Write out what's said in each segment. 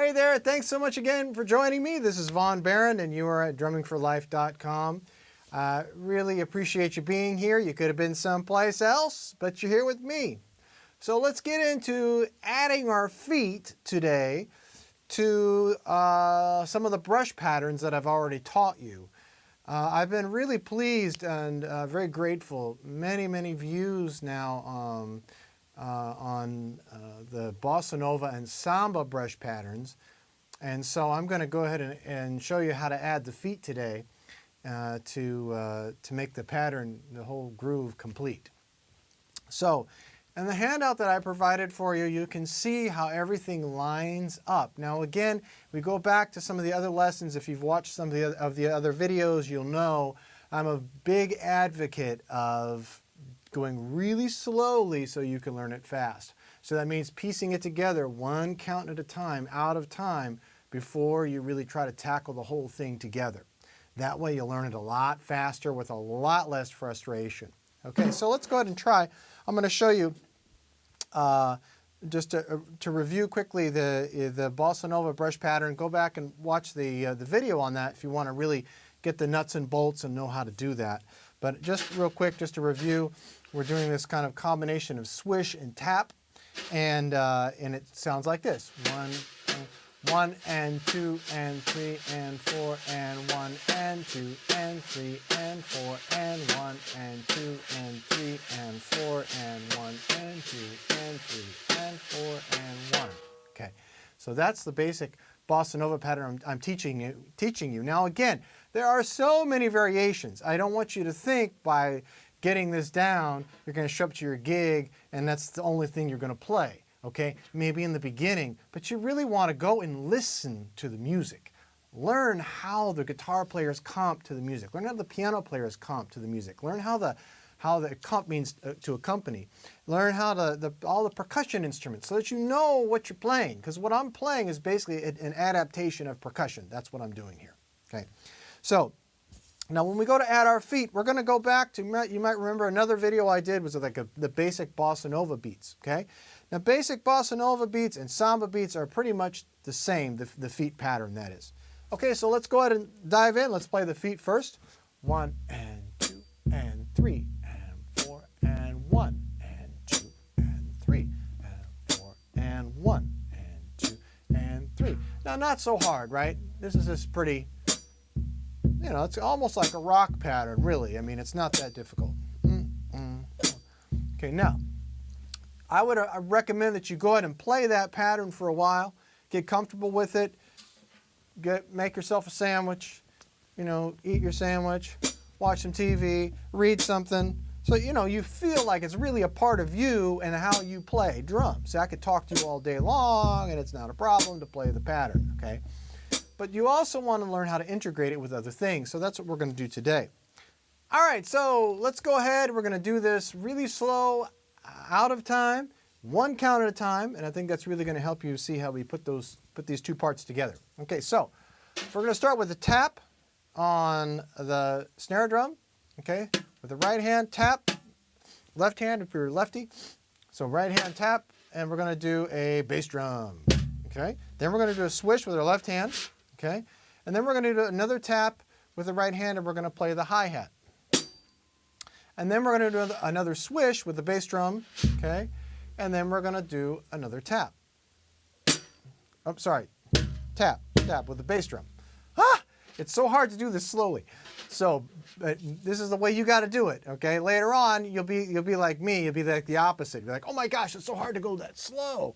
Hey there, thanks so much again for joining me. This is Vaughn Barron and you are at drummingforlife.com. Really appreciate you being here. You could have been someplace else, but you're here with me. So let's get into adding our feet today to some of the brush patterns that I've already taught you. I've been really pleased and very grateful. Many views now on the Bossa Nova and Samba brush patterns. And so I'm going to go ahead and show you how to add the feet today to make the pattern, the whole groove, complete. So in the handout that I provided for you, you can see how everything lines up. Now again, we go back to some of the other lessons. If you've watched some of the other videos, you'll know I'm a big advocate of going really slowly so you can learn it fast. So that means piecing it together one count at a time, out of time, before you really try to tackle the whole thing together. That way you'll learn it a lot faster with a lot less frustration. Okay, so let's go ahead and try. I'm going to show you, just to review quickly the Bossa Nova brush pattern. Go back and watch the video on that if you want to really get the nuts and bolts and know how to do that. But just real quick, just to review, we're doing this kind of combination of swish and tap, and it sounds like this: 1 and 2 and 3 and 4 and 1 and 2 and 3 and 4 and 1 and 2 and 3 and 4 and 1 and 2 and 3 and 4 and 1. Okay, so that's the basic Bossa Nova pattern I'm teaching you. Now again, there are so many variations. I don't want you to think by getting this down, you're going to show up to your gig and that's the only thing you're going to play. Okay, maybe in the beginning, but you really want to go and listen to the music. Learn how the guitar players comp to the music. Learn how the piano players comp to the music. Learn how the comp means to accompany. Learn how all the percussion instruments so that you know what you're playing. Because what I'm playing is basically an adaptation of percussion. That's what I'm doing here. Okay, so now when we go to add our feet, we're going to go back to, you might remember another video I did was like the basic Bossa Nova beats. Okay, now basic Bossa Nova beats and Samba beats are pretty much the same, the feet pattern that is. Okay, so let's go ahead and dive in. Let's play the feet first. 1 and 2 and 3 and 4 and 1 and 2 and 3 and 4 and 1 and 2 and 3. Now not so hard, right? This is just pretty, you know, it's almost like a rock pattern, really. I mean, it's not that difficult. Okay, now, I would recommend that you go ahead and play that pattern for a while, get comfortable with it, make yourself a sandwich, you know, eat your sandwich, watch some TV, read something, so, you know, you feel like it's really a part of you and how you play drums. See, I could talk to you all day long, and it's not a problem to play the pattern, okay? But you also want to learn how to integrate it with other things, so that's what we're going to do today. All right, so let's go ahead. We're going to do this really slow, out of time, one count at a time, and I think that's really going to help you see how we put these two parts together. Okay, so we're going to start with a tap on the snare drum, okay? With the right hand, tap, left hand if you're lefty. So right hand tap, and we're going to do a bass drum, okay? Then we're going to do a swish with our left hand, okay? And then we're going to do another tap with the right hand, and we're going to play the hi-hat. And then we're going to do another swish with the bass drum, okay? And then we're going to do another tap. Oh, sorry, tap with the bass drum. Ah! It's so hard to do this slowly. So this is the way you got to do it, okay? Later on, you'll be like me. You'll be like the opposite. You'll be like, oh my gosh, it's so hard to go that slow,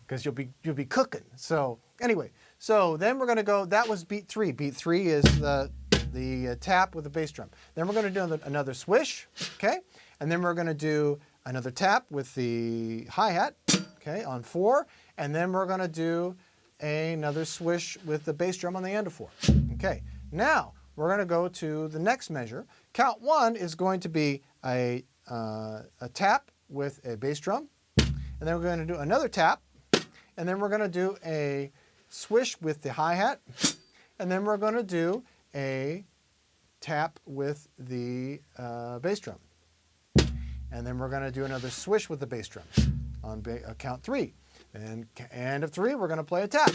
because you'll be cooking. So anyway, so then we're going to go. That was beat 3. Beat 3 is the tap with the bass drum. Then we're going to do another swish, okay? And then we're going to do another tap with the hi-hat, okay, on 4. And then we're going to do another swish with the bass drum on the end of 4. Okay, now we're going to go to the next measure. Count 1 is going to be a tap with a bass drum, and then we're going to do another tap, and then we're going to do a swish with the hi-hat, and then we're going to do a tap with the bass drum, and then we're going to do another swish with the bass drum on count 3. And end of 3, we're going to play a tap.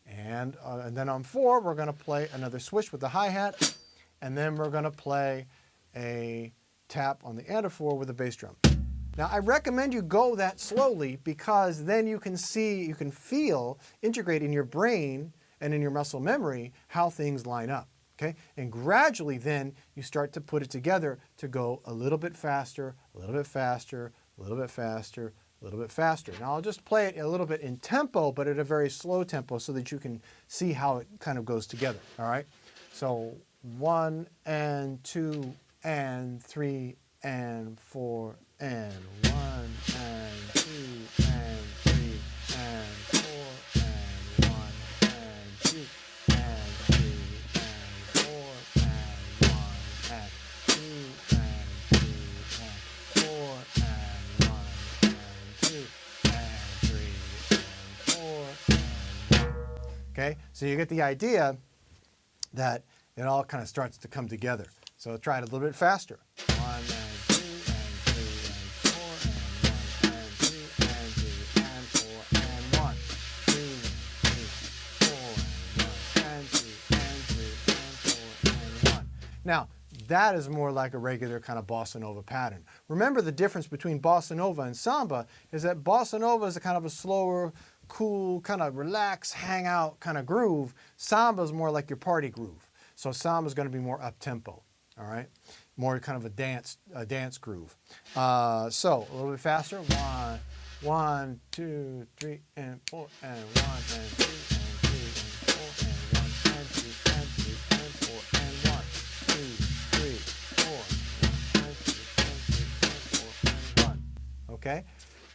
And then on 4, we're going to play another swish with the hi-hat, and then we're going to play a tap on the end of 4 with a bass drum. Now, I recommend you go that slowly because then you can see, you can feel, integrate in your brain and in your muscle memory how things line up, okay? And gradually then you start to put it together to go a little bit faster, a little bit faster, a little bit faster, a little bit faster. Now I'll just play it a little bit in tempo, but at a very slow tempo so that you can see how it kind of goes together, all right? So 1 and 2 and 3 and 4 and 1 and 2 and 3 and 4 and 1 and 2 and 3 and 4 and 1 and 2 and 3 and 4 and 1 and 2 and 3 and 4 and 1. Okay, so you get the idea that it all kind of starts to come together. So try it a little bit faster. 1 and 2 and 3 and 4 and 1 and 2 and 3 and 4 and 1, 2 and 3, 4 and 1 and 2 and 3 and 4 and 1. Now, that is more like a regular kind of bossa nova pattern. Remember the difference between bossa nova and samba is that bossa nova is a kind of a slower, cool, kind of relaxed, hang out kind of groove. Samba is more like your party groove. So samba is going to be more up-tempo. All right, more kind of a dance groove. So a little bit faster. 1, 1, 2, 3, and 4, and 1, and 2, and 3, and 4, and 1, and 2, and 3, and 4, and 1, 2, 3, 4, 1, and 2, and 3, and 4, and 1. Okay.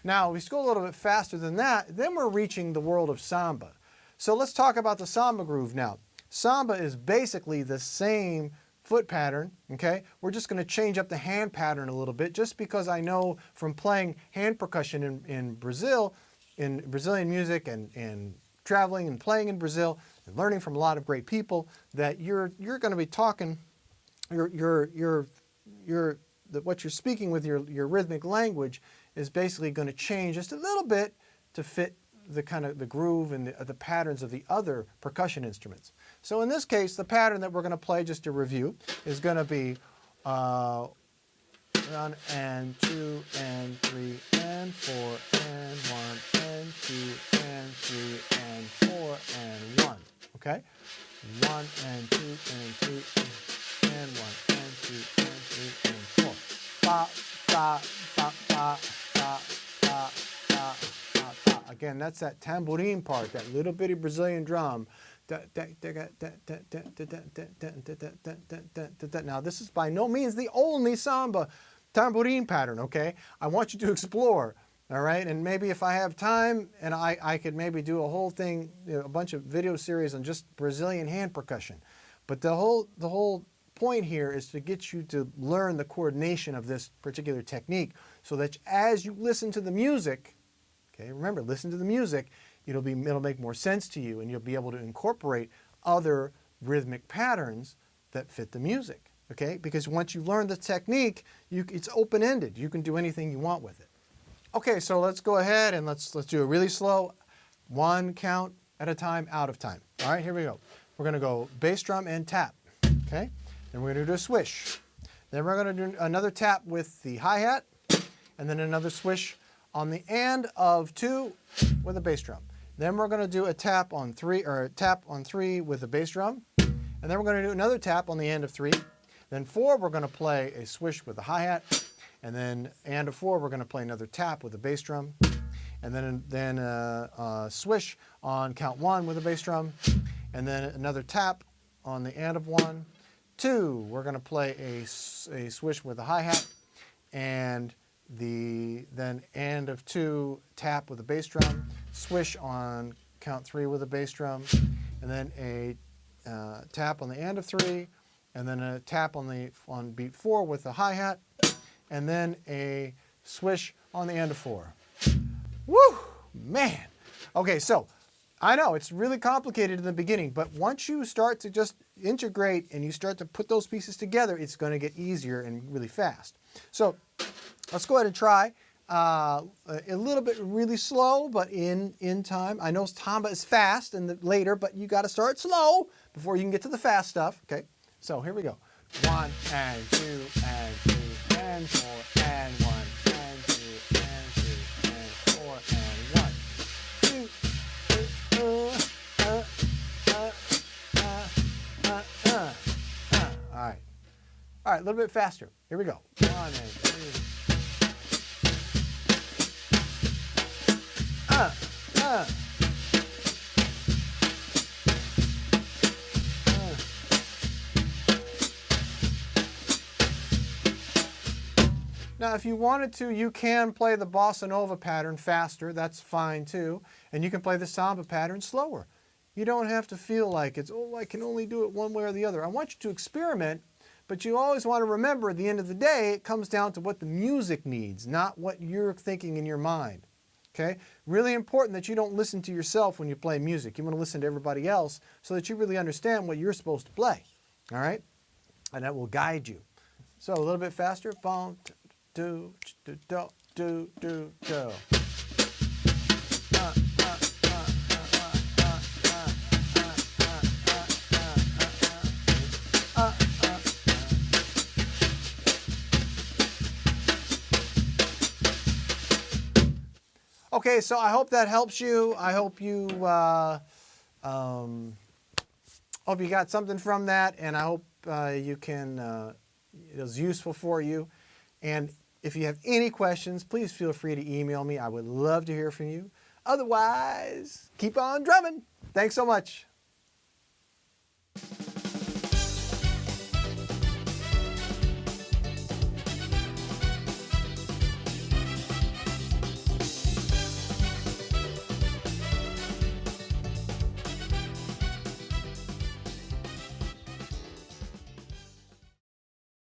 Now we go a little bit faster than that. Then we're reaching the world of samba. So let's talk about the samba groove now. Samba is basically the same foot pattern, okay? We're just going to change up the hand pattern a little bit just because I know from playing hand percussion in Brazil, in Brazilian music and traveling and playing in Brazil and learning from a lot of great people that you're going to be talking, what you're speaking with your rhythmic language is basically going to change just a little bit to fit the kind of the groove and the patterns of the other percussion instruments. So in this case, the pattern that we're going to play, just to review, is going to be 1 and 2 and 3 and 4 and 1 and 2 and 3 and 4 and 1. Okay? 1 and 2 and 3 and 1 and 2 and 3 and 4. Ba, ba, ba, ba, ba, ba, ba, ba, ba. Again, that's that tambourine part, that little bitty Brazilian drum. Now, this is by no means the only samba tambourine pattern, okay? I want you to explore, all right? And maybe if I have time, and I could maybe do a whole thing, a bunch of video series on just Brazilian hand percussion. But the whole point here is to get you to learn the coordination of this particular technique so that as you listen to the music, okay, remember, listen to the music, it'll make more sense to you and you'll be able to incorporate other rhythmic patterns that fit the music, okay? Because once you learn the technique, it's open-ended. You can do anything you want with it. Okay, so let's go ahead and let's do it really slow. 1 count at a time, out of time. All right, here we go. We're going to go bass drum and tap, okay? Then we're going to do a swish. Then we're going to do another tap with the hi-hat, and then another swish on the end of 2 with a bass drum. Then we're going to do a tap on 3, or a tap on 3 with a bass drum. And then we're going to do another tap on the end of 3. Then 4, we're going to play a swish with a hi-hat. And then end of 4, we're going to play another tap with a bass drum. And then a swish on count 1 with a bass drum. And then another tap on the end of 1. 2, we're going to play a swish with a hi-hat. And then end of 2, tap with a bass drum, swish on count 3 with a bass drum, and then a tap on the end of 3, and then a tap on beat 4 with a hi-hat, and then a swish on the end of 4. Woo, man. Okay, so I know it's really complicated in the beginning, but once you start to just integrate and you start to put those pieces together, it's going to get easier and really fast. So let's go ahead and try a little bit really slow, but in time. I know samba is fast and later, but you got to start slow before you can get to the fast stuff. Okay, so here we go. 1 and 2 and 3 and 4 and 1 and 2 and 3 and 4 and 1, 2. All right, a little bit faster. Here we go. 1 and 2. Now, if you wanted to, you can play the Bossa Nova pattern faster. That's fine too. And you can play the Samba pattern slower. You don't have to feel like it's, oh, I can only do it one way or the other. I want you to experiment, but you always want to remember at the end of the day, it comes down to what the music needs, not what you're thinking in your mind. Okay? Really important that you don't listen to yourself when you play music. You want to listen to everybody else so that you really understand what you're supposed to play. All right? And that will guide you. So a little bit faster. Boom, do, do, do, do, do, do. Okay, so I hope that helps you. I hope you got something from that, and I hope you can it was useful for you. And if you have any questions, please feel free to email me. I would love to hear from you. Otherwise, keep on drumming. Thanks so much.